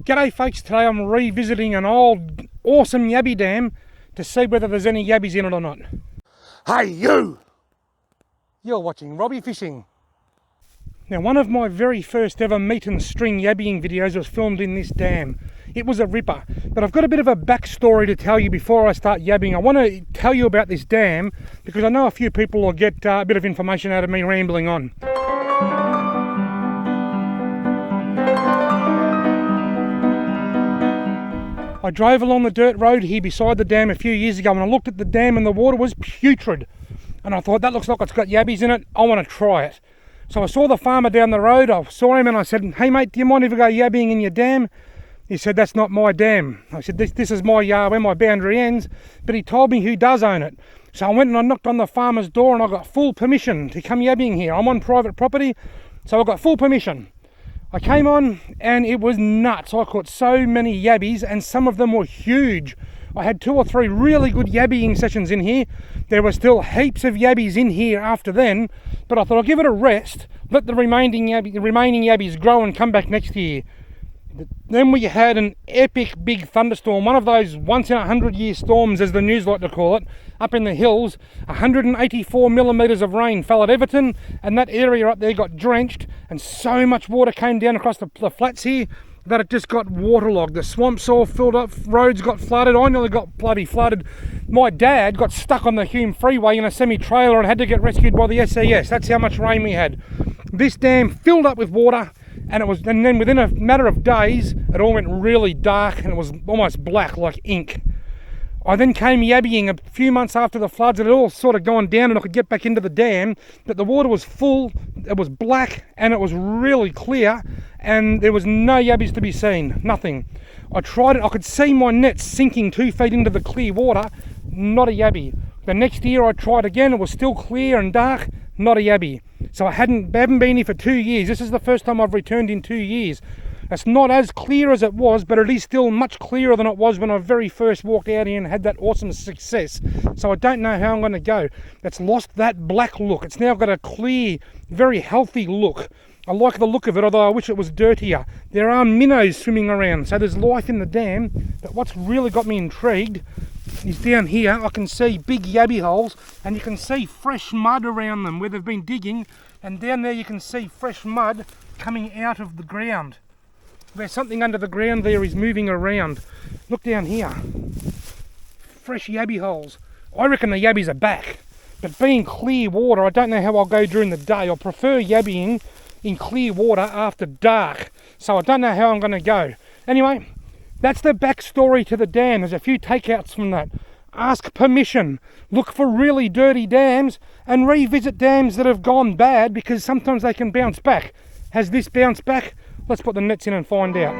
G'day folks, today I'm revisiting an old awesome yabby dam to see whether there's any yabbies in it or not. Hey you! You're watching Robbie Fishing. Now one of my very first ever meat and string yabbying videos was filmed in this dam. It was a ripper, but I've got a bit of a backstory to tell you before I start yabbing. I want to tell you about this dam because I know a few people will get a bit of information out of me rambling on. I drove along the dirt road here beside the dam a few years ago and I looked at the dam and the water was putrid. And I thought, that looks like it's got yabbies in it, I want to try it. So I saw the farmer down the road, I saw him and I said, hey mate, do you mind if I go yabbying in your dam? He said, that's not my dam. I said, this is my yard where my boundary ends, but he told me who does own it. So I went and I knocked on the farmer's door and I got full permission to come yabbying here. I'm on private property, so I got full permission. I came on and it was nuts. I caught so many yabbies and some of them were huge. I had 2 or 3 really good yabbying sessions in here. There were still heaps of yabbies in here after then, but I thought I'll give it a rest, let the remaining yabbies grow and come back next year. Then we had an epic big thunderstorm, one of those once in a 100-year storms as the news like to call it, up in the hills. 184 millimetres of rain fell at Everton and that area up there got drenched and so much water came down across the flats here that it just got waterlogged. The swamps all filled up, roads got flooded, I nearly got bloody flooded. My dad got stuck on the Hume Freeway in a semi-trailer and had to get rescued by the SAS. That's how much rain we had. This dam filled up with water and then within a matter of days it all went really dark and it was almost black like ink. I then came yabbying a few months after the floods. It had all sort of gone down and I could get back into the dam, but the water was full, it was black and it was really clear and there was no yabbies to be seen, nothing. I tried it, I could see my net sinking 2 feet into the clear water, not a yabby. The next year I tried again, it was still clear and dark, not a yabby. So I haven't been here for 2 years. This is the first time I've returned in 2 years. It's not as clear as it was, but it is still much clearer than it was when I very first walked out here and had that awesome success. So I don't know how I'm going to go. It's lost that black look. It's now got a clear, very healthy look. I like the look of it, although I wish it was dirtier. There are minnows swimming around, so there's life in the dam. But what's really got me intrigued is down here I can see big yabby holes and you can see fresh mud around them where they've been digging, and down there you can see fresh mud coming out of the ground. There's something under the ground there is moving around. Look down here. Fresh yabby holes. I reckon the yabbies are back. But being clear water, I don't know how I'll go during the day. I prefer yabbying in clear water after dark. So I don't know how I'm going to go. Anyway, that's the backstory to the dam. There's a few takeouts from that. Ask permission. Look for really dirty dams and revisit dams that have gone bad because sometimes they can bounce back. Has this bounced back? Let's put the nets in and find out.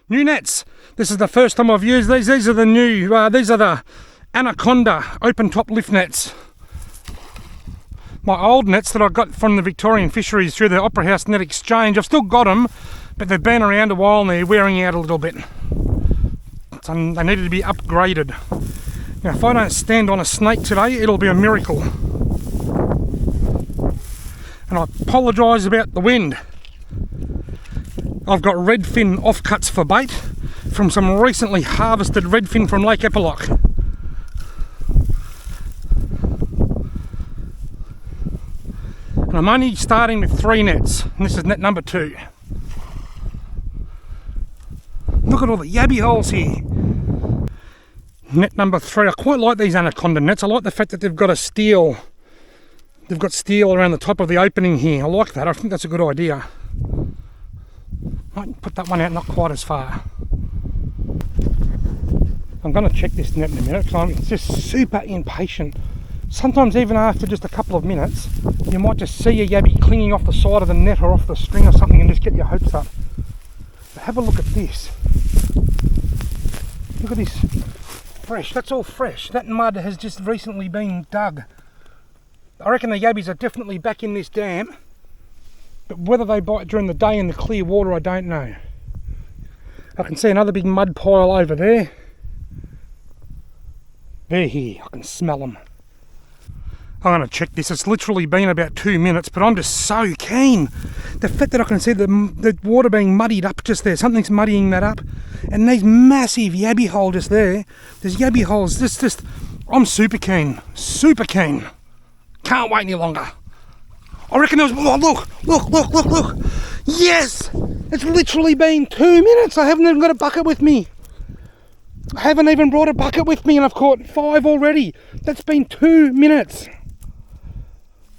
New nets. This is the first time I've used these. These are the new, these are the Anaconda open top lift nets. My old nets that I got from the Victorian Fisheries through the Opera House Net Exchange, I've still got them, but they've been around a while and they're wearing out a little bit. So they needed to be upgraded. Now if I don't stand on a snake today, it'll be a miracle. And I apologise about the wind. I've got redfin offcuts for bait from some recently harvested redfin from Lake Epilock. And I'm only starting with 3 nets, and this is net number 2. Look at all the yabby holes here. Net number 3. I quite like these Anaconda nets. I like the fact that they've got steel around the top of the opening here. I like that. I think that's a good idea. Might put that one out not quite as far. I'm going to check this net in a minute because I'm just super impatient. Sometimes even after just a couple of minutes, you might just see a yabby clinging off the side of the net or off the string or something and just get your hopes up. But have a look at this. Look at this. Fresh, that's all fresh. That mud has just recently been dug. I reckon the yabbies are definitely back in this dam, but whether they bite during the day in the clear water, I don't know. I can see another big mud pile over there. They're here, I can smell them. I'm going to check this. It's literally been about 2 minutes, but I'm just so keen. The fact that I can see the water being muddied up just there. Something's muddying that up. And these massive yabby holes just there. There's yabby holes. I'm super keen. Super keen. Can't wait any longer. I reckon there was... Oh, look. Yes! It's literally been 2 minutes. I haven't even got a bucket with me. I haven't even brought a bucket with me and I've caught 5 already. That's been 2 minutes.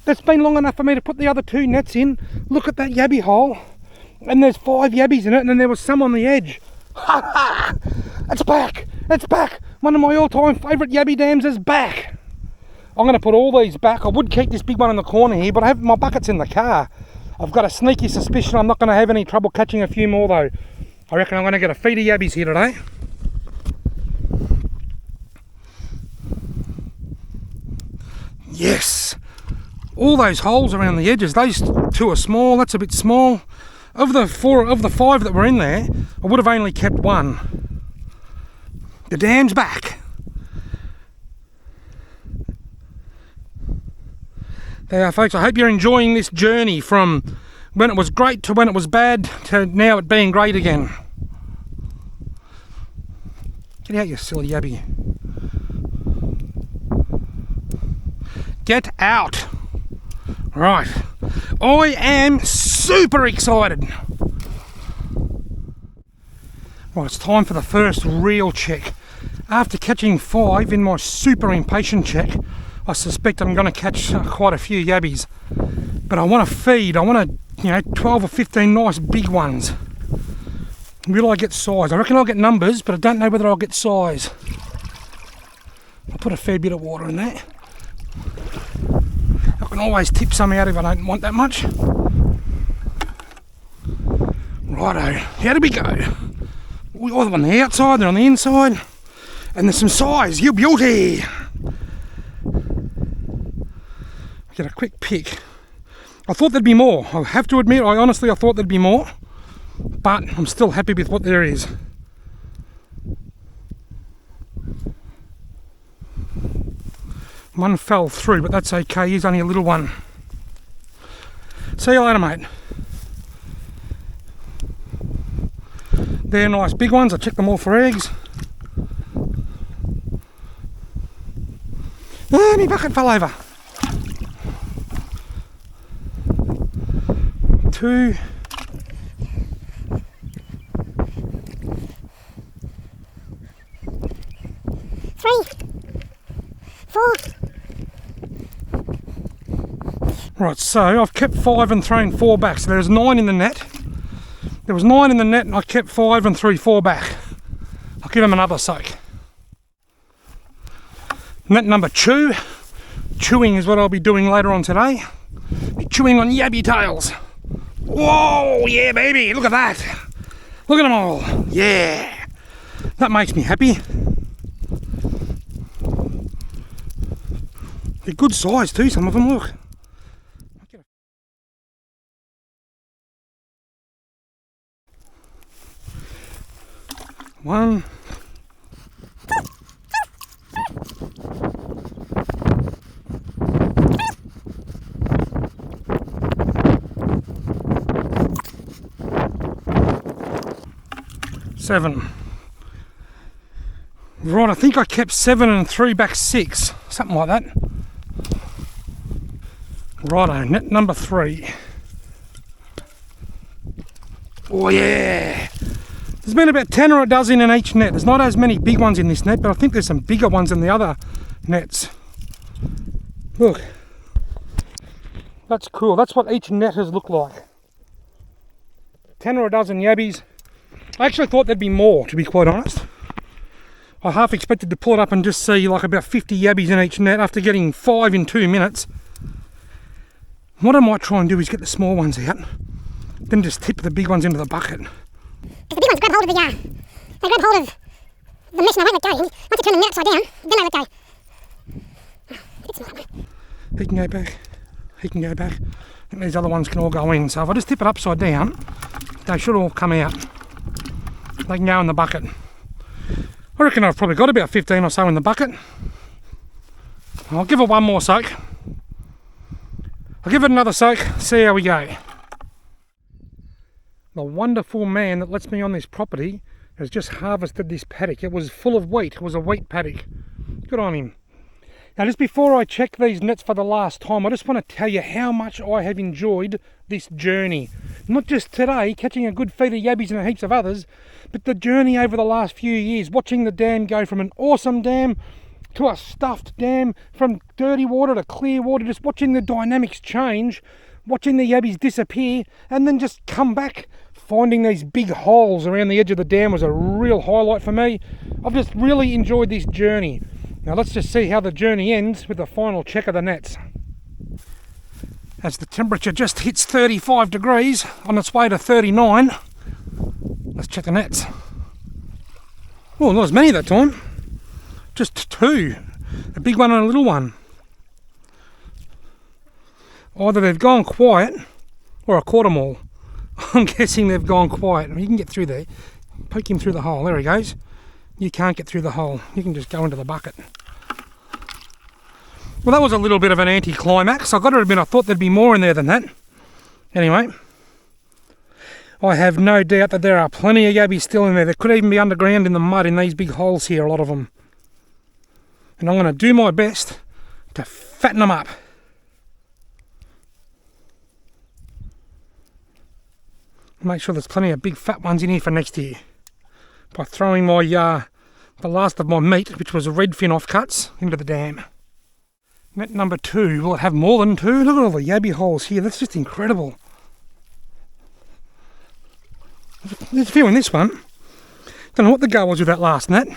That's been long enough for me to put the other 2 nets in. Look at that yabby hole. And there's 5 yabbies in it and then there was some on the edge. Ha ha! It's back! It's back! One of my all-time favourite yabby dams is back. I'm going to put all these back. I would keep this big one in the corner here, but I have my buckets in the car. I've got a sneaky suspicion I'm not going to have any trouble catching a few more though. I reckon I'm going to get a feed of yabbies here today. Yes! All those holes around the edges, those 2 are small, that's a bit small. Of the 5 that were in there, I would have only kept 1. The dam's back. There you are, folks. I hope you're enjoying this journey from when it was great to when it was bad to now it being great again. Get out, you silly yabby. Get out. Right. I am super excited. Right, it's time for the first real check. After catching 5 in my super impatient check, I suspect I'm going to catch quite a few yabbies. But I want to feed. I want 12 or 15 nice big ones. Will I get size? I reckon I'll get numbers, but I don't know whether I'll get size. I'll put a fair bit of water in there. I can always tip some out if I don't want that much. Righto, how do we go? We're on the outside, they're on the inside. And there's some size, you beauty! Get a quick pick. I thought there'd be more. I have to admit, I thought there'd be more. But I'm still happy with what there is. One fell through, but that's okay. He's only a little one. See you later, mate. They're nice big ones. I checked them all for eggs. Ah, my bucket fell over. 2. 3, 4. Right, so I've kept 5 and thrown 4 back. So there's 9 in the net. There was 9 in the net and I kept 5 and threw 4 back. I'll give them another soak. Net number 2. Chewing is what I'll be doing later on today. Be chewing on yabby tails. Whoa, yeah baby, look at that. Look at them all. Yeah. That makes me happy. They're good size too, some of them, look. 1. 7. Right, I think I kept 7 and threw back 6, something like that. Righto, net number 3. Oh yeah! There's been about 10 or a dozen in each net. There's not as many big ones in this net, but I think there's some bigger ones in the other nets. Look. That's cool. That's what each net has looked like. 10 or a dozen yabbies. I actually thought there'd be more, to be quite honest. I half expected to pull it up and just see like about 50 yabbies in each net after getting 5 in 2 minutes. What I might try and do is get the small ones out, then just tip the big ones into the bucket. The big ones grab hold of they grab hold of the mesh and I won't let go. Once you turn the net upside down, then I let go. It's not that one. He can go back. He can go back. I think these other ones can all go in. So if I just tip it upside down, they should all come out. They can go in the bucket. I reckon I've probably got about 15 or so in the bucket. I'll give it one more soak. I'll give it another soak, see how we go. The wonderful man that lets me on this property has just harvested this paddock. It was full of wheat. It was a wheat paddock. Good on him. Now, just before I check these nets for the last time, I just want to tell you how much I have enjoyed this journey. Not just today, catching a good feed of yabbies and heaps of others, but the journey over the last few years, watching the dam go from an awesome dam to a stuffed dam, from dirty water to clear water, just watching the dynamics change, watching the yabbies disappear, and then just come back. Finding these big holes around the edge of the dam was a real highlight for me. I've just really enjoyed this journey. Now let's just see how the journey ends with the final check of the nets. As the temperature just hits 35 degrees, on its way to 39, let's check the nets. Oh, not as many that time. Just two. A big one and a little one. Either they've gone quiet or I caught them all. I'm guessing they've gone quiet. You can get through there. Poke him through the hole. There he goes. You can't get through the hole. You can just go into the bucket. Well, that was a little bit of an anti-climax. I've got to admit, I thought there'd be more in there than that. Anyway, I have no doubt that there are plenty of yabbies still in there. There could even be underground in the mud in these big holes here, a lot of them. And I'm going to do my best to fatten them up. Make sure there's plenty of big fat ones in here for next year. By throwing my the last of my meat, which was redfin offcuts, into the dam. Net number 2. Will it have more than 2? Look at all the yabby holes here. That's just incredible. There's a few in this one. Don't know what the go was with that last net.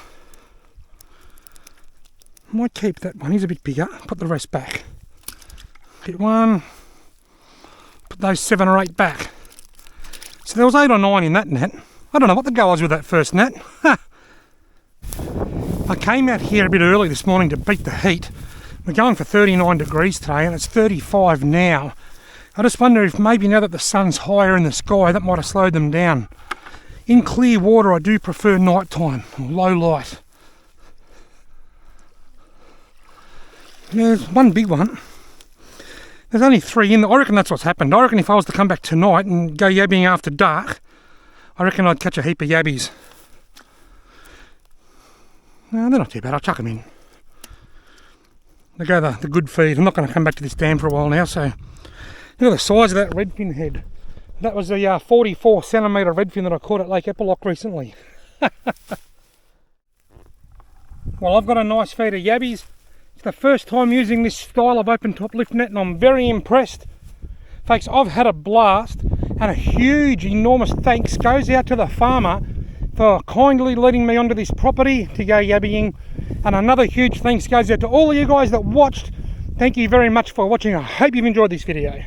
Might keep that one. He's a bit bigger. Put the rest back. Hit one. Put those 7 or 8 back. So there was 8 or 9 in that net. I don't know what the go was with that first net. I came out here a bit early this morning to beat the heat. We're going for 39 degrees today and it's 35 now. I just wonder if maybe now that the sun's higher in the sky, that might have slowed them down. In clear water, I do prefer night time, or low light. There's one big one. There's only 3 in there. I reckon that's what's happened. I reckon if I was to come back tonight and go yabbying after dark, I reckon I'd catch a heap of yabbies. No, they're not too bad. I'll chuck them in. They go the good feed. I'm not going to come back to this dam for a while now, so look at the size of that redfin head. That was a 44 centimetre redfin that I caught at Lake Epilock recently. Well, I've got a nice feed of yabbies. It's the first time using this style of open top lift net and I'm very impressed. Folks, I've had a blast, and a huge, enormous thanks goes out to the farmer for kindly letting me onto this property to go yabbying. And another huge thanks goes out to all of you guys that watched. Thank you very much for watching. I hope you've enjoyed this video.